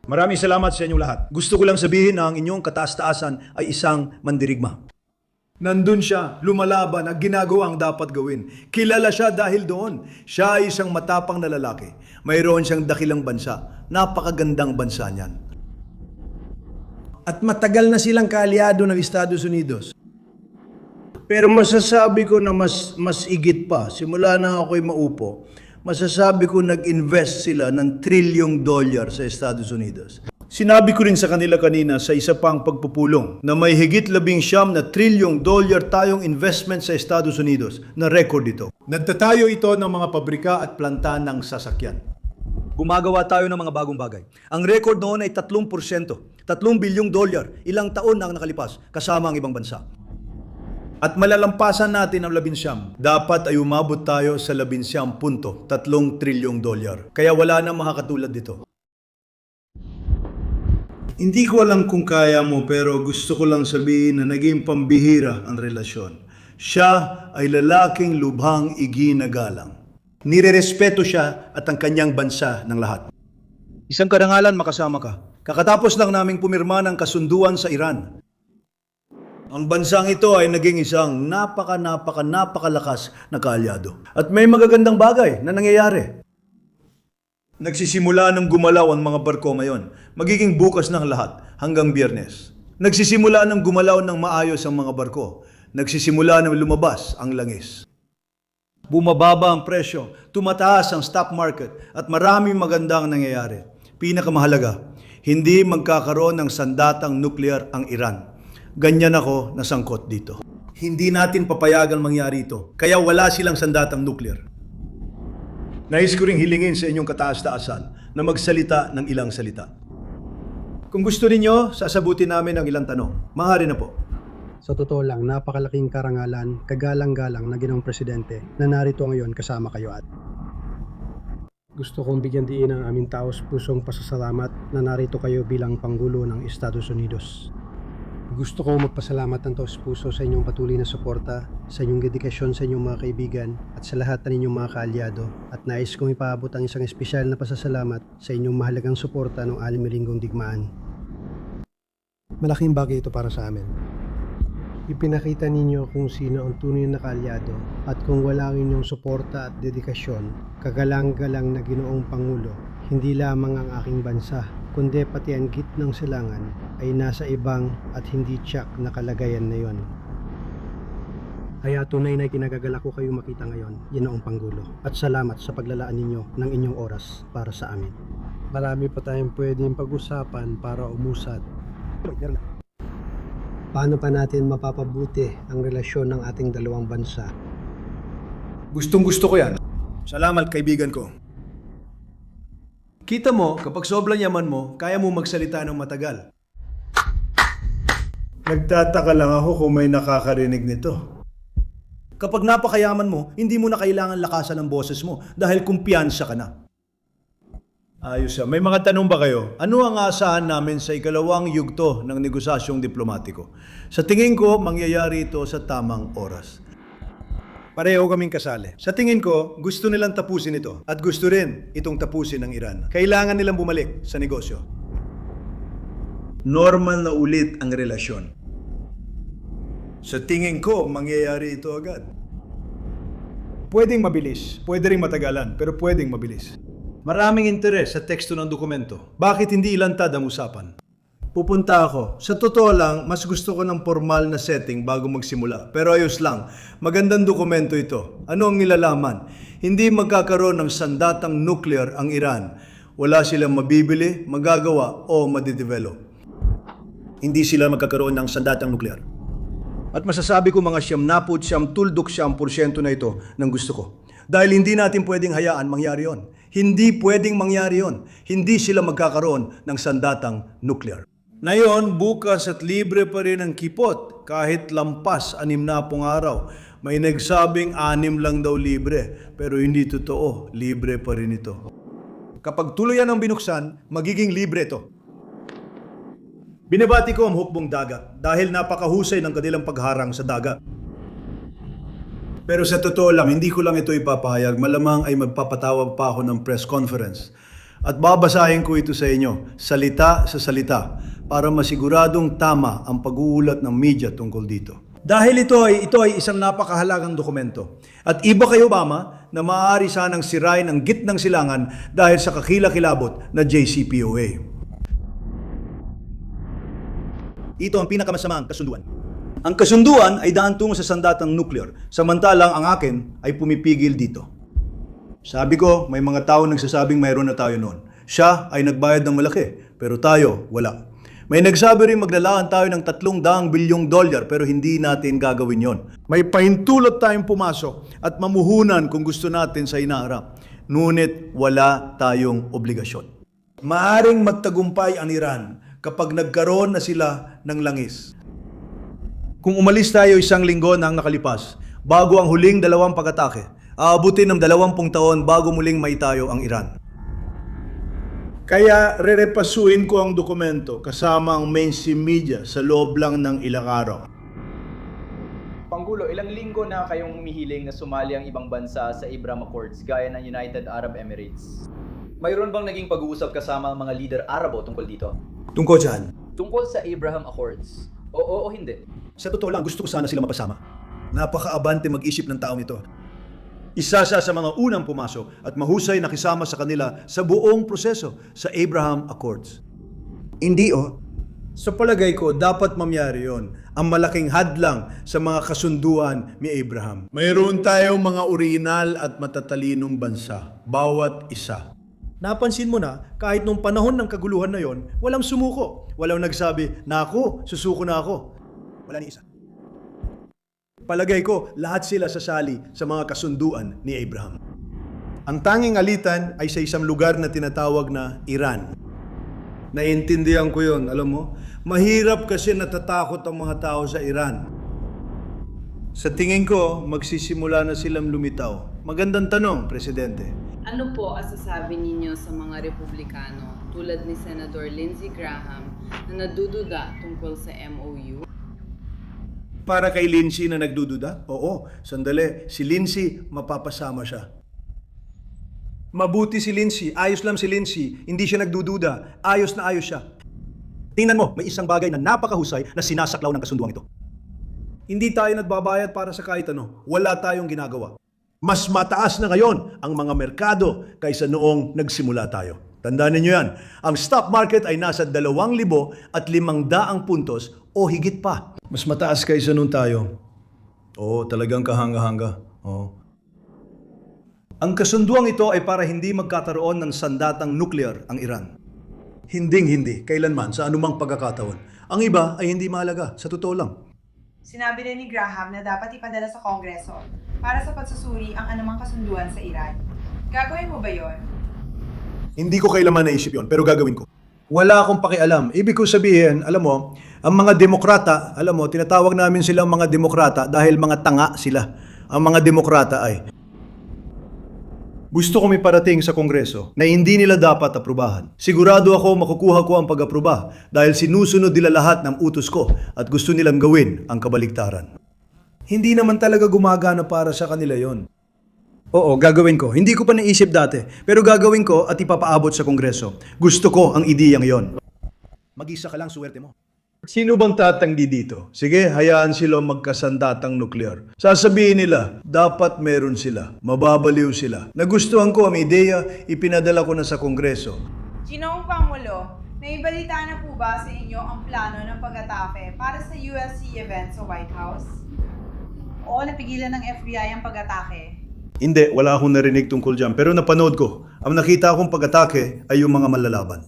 Maraming salamat sa inyong lahat. Gusto ko lang sabihin na ang inyong kataas-taasan ay isang mandirigma. Nandun siya, lumalaban at ginagawa ang dapat gawin. Kilala siya dahil doon. Siya ay isang matapang na lalaki. Mayroon siyang dakilang bansa. Napakagandang bansa niyan. At matagal na silang kaalyado ng Estados Unidos. Pero masasabi ko na mas igit pa, simula na ako'y maupo, masasabi ko nag-invest sila ng $1 trillion sa Estados Unidos. Sinabi ko rin sa kanila kanina sa isa pang pagpupulong na may higit $11 trillion tayong investment sa Estados Unidos na record ito. Nagtatayo ito ng mga pabrika at planta ng sasakyan. Gumagawa tayo ng mga bagong bagay. Ang record noon ay 3%, $3 bilyong, ilang taon na ang nakalipas kasama ang ibang bansa. At malalampasan natin ang 11. Dapat ay umabot tayo sa 11.3 trilyong dolyar. Kaya wala na makakatulad dito. Hindi ko alam kung kaya mo pero gusto ko lang sabihin na naging pambihira ang relasyon. Siya ay lalaking lubhang iginagalang. Nirerespeto siya at ang kanyang bansa ng lahat. Isang karangalan makasama ka. Kakatapos lang naming pumirma ng kasunduan sa Iran. Ang bansang ito ay naging isang napakalakas na kaalyado. At may magagandang bagay na nangyayari. Nagsisimula ng gumalaw ang mga barko ngayon. Magiging bukas ng lahat hanggang Biyernes. Nagsisimula ng gumalaw ng maayos ang mga barko. Nagsisimula ng lumabas ang langis. Bumababa ang presyo, tumataas ang stock market at maraming magandang nangyayari. Pinakamahalaga, hindi magkakaroon ng sandatang nuclear ang Iran. Ganyan ako nasangkot dito. Hindi natin papayagan mangyari ito, kaya wala silang sandatang nuclear. Nais ko ring hilingin sa inyong kataas-taasan na magsalita ng ilang salita. Kung gusto ninyo, sasabutin namin ang ilang tanong. Maaari na po. Sa totoo lang, napakalaking karangalan, kagalang-galang na ginawang presidente na narito ngayon kasama kayo at gusto kong bigyan diin ang aming taos pusong pasasalamat na narito kayo bilang Pangulo ng Estados Unidos. Gusto kong magpasalamat ng taos puso sa inyong patuloy na suporta, sa inyong dedikasyon sa inyong mga kaibigan at sa lahat ng inyong mga kaalyado at nais kong ipaabot ang isang espesyal na pasasalamat sa inyong mahalagang suporta noong 6 linggong digmaan. Malaking bagay ito para sa amin. Ipinakita ninyo kung sino ang tunay na kaalyado at kung wala ang inyong suporta at dedikasyon, kagalang-galang na Ginoong Pangulo, hindi lamang ang aking bansa, kundi pati ang gitnang silangan ay nasa ibang at hindi tiyak na kalagayan na yon. Kaya tunay na kinagagalak ko kayong makita ngayon, Ginoong Pangulo, at salamat sa paglalaan ninyo ng inyong oras para sa amin. Marami pa tayong pwedeng pag-usapan para umusad. Paano pa natin mapapabuti ang relasyon ng ating dalawang bansa? Gustong-gusto ko yan. Salamat kaibigan ko. Kita mo, kapag sobrang yaman mo, kaya mo magsalita ng matagal. Nagtataka lang ako kung may nakakarinig nito. Kapag napakayaman mo, hindi mo na kailangan lakasan ang boses mo dahil kumpiyansa ka na. Ayos siya. May mga tanong ba kayo? Ano ang aasahan namin sa ikalawang yugto ng negosasyong diplomatiko? Sa tingin ko, mangyayari ito sa tamang oras. Pareho kaming kasali. Sa tingin ko, gusto nilang tapusin ito at gusto rin itong tapusin ng Iran. Kailangan nilang bumalik sa negosyo. Normal na ulit ang relasyon. Sa tingin ko, mangyayari ito agad. Pwedeng mabilis, pwede rin matagalan, pero pwedeng mabilis. Maraming interes sa teksto ng dokumento. Bakit hindi ilantad ang usapan? Pupunta ako. Sa totoo lang, mas gusto ko ng formal na setting bago magsimula. Pero ayos lang, magandang dokumento ito. Ano ang nilalaman? Hindi magkakaroon ng sandatang nuclear ang Iran. Wala silang mabibili, magagawa o madidevelop. Hindi sila magkakaroon ng sandatang nuclear. At masasabi ko mga 99% na ito ng gusto ko. Dahil hindi natin pwedeng hayaan mangyari yon. Hindi pwedeng mangyari yon. Hindi sila magkakaroon ng sandatang nuclear. Ngayon, bukas at libre pa rin ang kipot kahit lampas 60 araw. May nagsabing 6 lang daw libre, pero hindi totoo. Libre pa rin ito. Kapag tuluyan ang binuksan, magiging libre ito. Binabati ko ang hukbong dagat dahil napakahusay ng kanilang pagharang sa dagat. Pero sa totoo lang, hindi ko lang ito ipapahayag. Malamang ay magpapatawag pa ako ng press conference. At babasahin ko ito sa inyo, salita sa salita, para masiguradong tama ang pag-uulat ng media tungkol dito. Dahil ito ay isang napakahalagang dokumento. At iba kay Obama na maaari sanang sirain ang gitnang silangan dahil sa kakilakilabot na JCPOA. Ito ang pinakamasamaang kasunduan. Ang kasunduan ay daan tungo sa sandatang nuclear, samantalang ang akin ay pumipigil dito. Sabi ko, may mga tao nagsasabing mayroon na tayo noon. Siya ay nagbayad ng malaki, pero tayo wala. May nagsabi rin maglalaan tayo ng $300 bilyong pero hindi natin gagawin yon. May pahintulot tayong pumasok at mamuhunan kung gusto natin sa inaharap. Ngunit wala tayong obligasyon. Maaring magtagumpay ang Iran kapag nagkaroon na sila ng langis. Kung umalis tayo 1 linggo na ang nakalipas, bago ang huling 2 pag-atake, aabutin ng 20 taon bago muling maitayo ang Iran. Kaya rerepasuin ko ang dokumento kasama ang mainstream media sa loob lang ng ilang araw. Pangulo, ilang linggo na kayong humihiling na sumali ang ibang bansa sa Abraham Accords gaya ng United Arab Emirates. Mayroon bang naging pag-uusap kasama ang mga leader Arabo tungkol dito? Tungkol saan? Tungkol sa Abraham Accords? Oo o hindi? Sa totoo lang, gusto ko sana sila mapasama. Napaka-abante mag-isip ng taong ito. Isa siya sa mga unang pumasok at mahusay nakisama sa kanila sa buong proseso sa Abraham Accords. Hindi Sa palagay ko, dapat mamyari yon. Ang malaking hadlang sa mga kasunduan ni Abraham. Mayroon tayong mga original at matatalinong bansa, bawat isa. Napansin mo na, kahit nung panahon ng kaguluhan na yon, walang sumuko. Walang nagsabi, naku, susuko na ako. Wala ni isa. Palagay ko, lahat sila sasali sa mga kasunduan ni Abraham. Ang tanging alitan ay sa isang lugar na tinatawag na Iran. Naiintindihan ko yon, alam mo? Mahirap kasi natatakot ang mga tao sa Iran. Sa tingin ko, magsisimula na silang lumitaw. Magandang tanong, Presidente. Ano po ang sasabi ninyo sa mga Republikano tulad ni Senator Lindsey Graham na nadududa tungkol sa MOU? Para kay Lindsey na nagdududa? Oo, sandali. Si Lindsey, mapapasama siya. Mabuti si Lindsey, ayos lang si Lindsey, hindi siya nagdududa, ayos na ayos siya. Tingnan mo, may isang bagay na napakahusay na sinasaklaw ng kasunduang ito. Hindi tayo nagbabayad para sa kahit ano, wala tayong ginagawa. Mas mataas na ngayon ang mga merkado kaysa noong nagsimula tayo. Tandaan niyo yan, ang stock market ay nasa 2,500 puntos o higit pa. Mas mataas kaysa nung tayo. Oo, talagang kahanga-hanga. Oo. Ang kasunduang ito ay para hindi magkakaroon ng sandatang nuclear ang Iran. Hinding-hindi, kailanman, sa anumang pagkakataon. Ang iba ay hindi mahalaga, sa totoo lang. Sinabi rin ni Graham na dapat ipadala sa Kongreso para sa pagsusuri ang anumang kasunduan sa Iran. Gagawin mo ba yon? Hindi ko kailanman naisip yon, pero gagawin ko. Wala akong pakialam. Ibig ko sabihin, alam mo, ang mga demokrata, alam mo, tinatawag namin silang mga demokrata dahil mga tanga sila. Ang mga demokrata ay, gusto ko may parating sa Kongreso na hindi nila dapat aprubahan. Sigurado ako makukuha ko ang pag-aproba dahil sinusunod nila lahat ng utos ko at gusto nilang gawin ang kabaligtaran. Hindi naman talaga gumagana para sa kanila yon. Oo, gagawin ko. Hindi ko pa naisip dati, pero gagawin ko at ipapaabot sa Kongreso. Gusto ko ang ideyang yon. Mag-isa ka lang, suwerte mo. Sino bang tatanggi dito? Sige, hayaan sila magkasandatang nuklear. Sasabihin nila, dapat meron sila. Mababaliw sila. Nagustuhan ko ang ideya, ipinadala ko na sa Kongreso. Ginoong Pangulo, may balita na po ba sa inyo ang plano ng pag-atake para sa USC event sa White House? Oo, napigilan ng FBI ang pag-atake. Hindi, wala akong narinig tungkol dyan. Pero napanood ko, ang nakita akong pag-atake ay yung mga malalaban.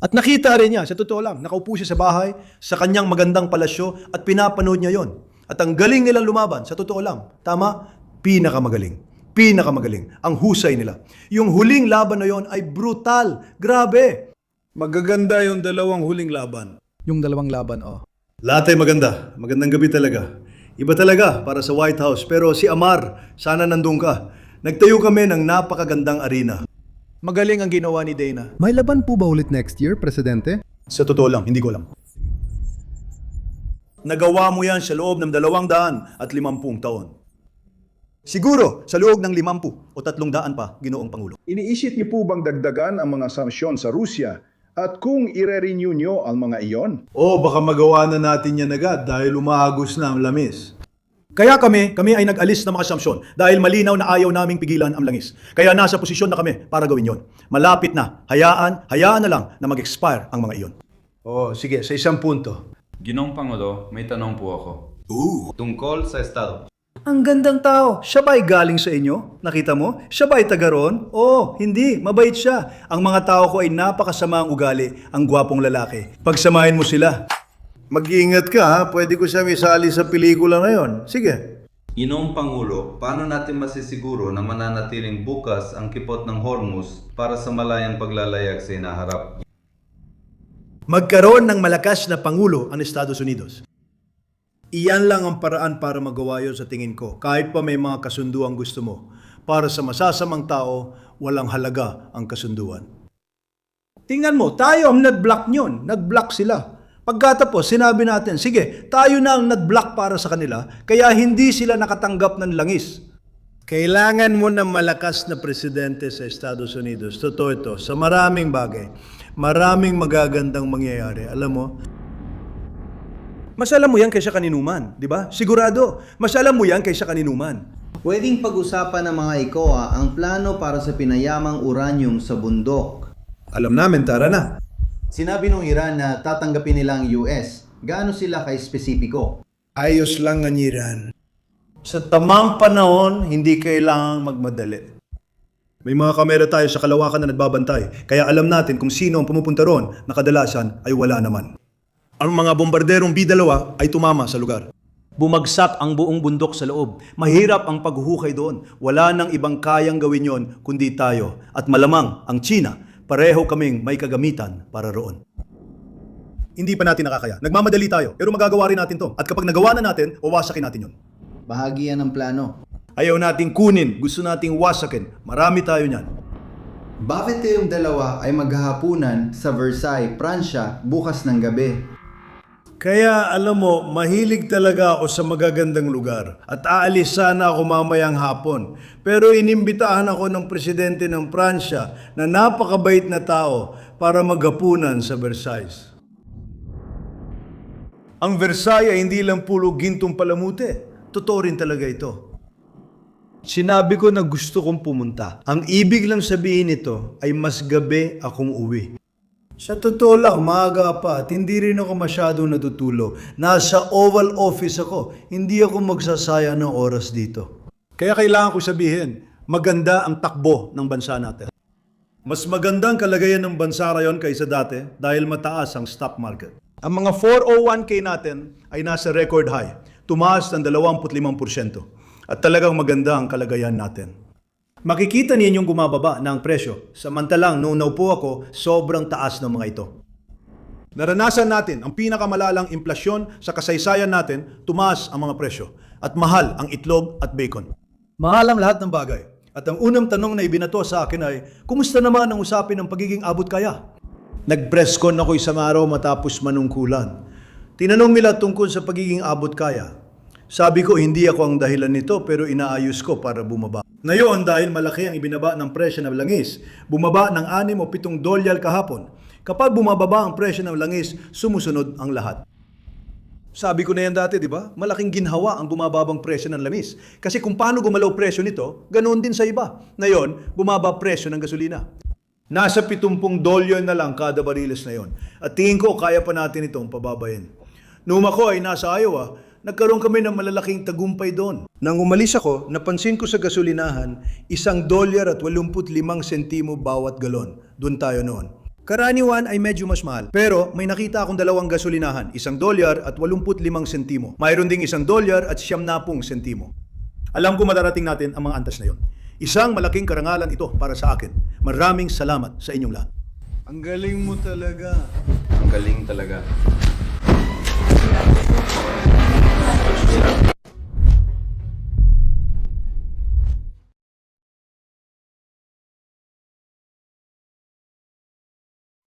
At nakita rin niya, sa totoo lang, nakaupo siya sa bahay, sa kanyang magandang palasyo at pinapanood niya yon. At ang galing nilang lumaban, sa totoo lang, tama, pinakamagaling. Pinakamagaling. Ang husay nila. Yung huling laban na yon ay brutal. Grabe. Magaganda yung dalawang huling laban. Yung dalawang laban, Lahat ay maganda. Magandang gabi talaga. Iba talaga para sa White House. Pero si Amar, sana nandun ka. Nagtayo kami ng napakagandang arena. Magaling ang ginawa ni Dana. May laban po ba ulit next year, Presidente? Sa totoo lang, hindi ko alam. Nagawa mo yan sa loob ng 250 taon. Siguro sa loob ng 50 o 300 pa, Ginoong Pangulo. Iniisip niyo po bang dagdagan ang mga sanksyon sa Rusya at kung ire-renew niyo ang mga iyon? O baka magawa na natin yan agad dahil umahagos na ang lamis. Kaya kami ay nag-alis ng mga sanksyon dahil malinaw na ayaw naming pigilan ang langis. Kaya nasa posisyon na kami para gawin yon. Malapit na, hayaan na lang na mag-expire ang mga iyon. O sige, sa isang punto. Ginoong Pangulo, may tanong po ako. Tungkol sa Estado. Ang gandang tao, siya ba'y galing sa inyo? Nakita mo? Siya ba'y taga roon? Oo, hindi, mabait siya. Ang mga tao ko ay napakasama ang ugali, ang gwapong lalaki. Pagsamahin mo sila. Mag-iingat ka ha, pwede ko siya isali sa pelikula ngayon. Sige. Ginoong Pangulo, paano natin masisiguro na mananatiling bukas ang kipot ng Hormuz para sa malayang paglalayag sa inaharap? Magkaroon ng malakas na pangulo ang Estados Unidos. Iyan lang ang paraan para magawa yun sa tingin ko. Kahit pa may mga kasunduan gusto mo. Para sa masasamang tao, walang halaga ang kasunduan. Tingnan mo, tayo ang nag-block nyon. Nag-block sila. Pagkatapos, sinabi natin, sige, tayo na ang nag-block para sa kanila, kaya hindi sila nakatanggap ng langis. Kailangan mo ng malakas na presidente sa Estados Unidos. Totoo ito, sa maraming bagay. Maraming magagandang mangyayari. Alam mo, Mas alam mo yan kaysa kaninuman, di ba? Sigurado, mas alam mo yan kaysa kaninuman. Pwedeng pag-usapan ng mga ECOA ang plano para sa pinayamang uranium sa bundok. Alam namin, tara na. Sinabi ng Iran na tatanggapin nila ang US. Gaano sila kay-spesipiko? ayos lang ang Iran. Sa tamang panahon, hindi kailangang magmadali. May mga kamera tayo sa kalawakan na nagbabantay, kaya alam natin kung sino ang pumupunta roon na kadalasan ay wala naman. Ang mga bombarderong B-2 ay tumama sa lugar. Bumagsak ang buong bundok sa loob. Mahirap ang paghuhukay doon. Wala nang ibang kayang gawin yon kundi tayo. At malamang ang China, pareho kaming may kagamitan para roon. Hindi pa natin nakakaya. Nagmamadali tayo, pero magagawa rin natin to. At kapag nagawa na natin, wawasakin natin yon. Bahagi yan ng plano. Ayaw nating kunin, gusto nating wasakin. Marami tayo niyan. Bakit kayong dalawa ay maghahapunan sa Versailles, Pransya, bukas ng gabi? Kaya alam mo, mahilig talaga ako sa magagandang lugar at aalis sana ako mamayang hapon. Pero inimbitahan ako ng presidente ng Pransya na napakabait na tao para maghapunan sa Versailles. Ang Versailles ay hindi lang puro gintong palamute. Totoo rin talaga ito. Sinabi ko na gusto kong pumunta. Ang ibig lang sabihin nito ay mas gabi akong uwi. Sa totoo lang, maaga pa at hindi rin ako masyadong natutulog. Nasa Oval Office ako. Hindi ako magsasaya ng oras dito. Kaya kailangan ko sabihin, maganda ang takbo ng bansa natin. Mas magandang kalagayan ng bansa rayon kaysa dati dahil mataas ang stock market. Ang mga 401k natin ay nasa record high. Tumaas ng 25%. At talagang maganda ang kalagayan natin. Makikita ninyong gumababa na ang presyo. Samantalang noong naupo ako, sobrang taas ng mga ito. Naranasan natin ang pinakamalalang inflasyon sa kasaysayan natin, tumaas ang mga presyo. At mahal ang itlog at bacon. Mahal ang lahat ng bagay. At ang unang tanong na ibinato sa akin ay, kumusta naman ang usapin ng pagiging abot kaya? Nag-presscon ako isang araw matapos manungkulan. Tinanong nila tungkol sa pagiging abot kaya. Sabi ko, hindi ako ang dahilan nito pero inaayos ko para bumaba. Ngayon, dahil malaki ang ibinaba ng presyo ng langis, bumaba ng 6 o 7 dolyar kahapon. Kapag bumababa ang presyo ng langis, sumusunod ang lahat. Sabi ko na yan dati, di ba? Malaking ginhawa ang bumababang presyo ng langis. Kasi kung paano gumalaw presyo nito, ganoon din sa iba. Ngayon, bumaba presyo ng gasolina. Nasa 70 dolyar na lang kada bariles na yon. At tingin ko, kaya pa natin itong pababayin. Noong ako ay nasa Iowa, nagkaroon kami ng malalaking tagumpay doon. Nang umalis ako, napansin ko sa gasolinahan, $1.85 bawat galon. Doon tayo noon. Karaniwan ay medyo mas mahal. Pero may nakita akong dalawang gasolinahan, $1.85. Mayroon ding $1.90. Alam ko madarating natin ang mga antas na yon. Isang malaking karangalan ito para sa akin. Maraming salamat sa inyong lahat. Ang galing mo talaga. Ang galing talaga.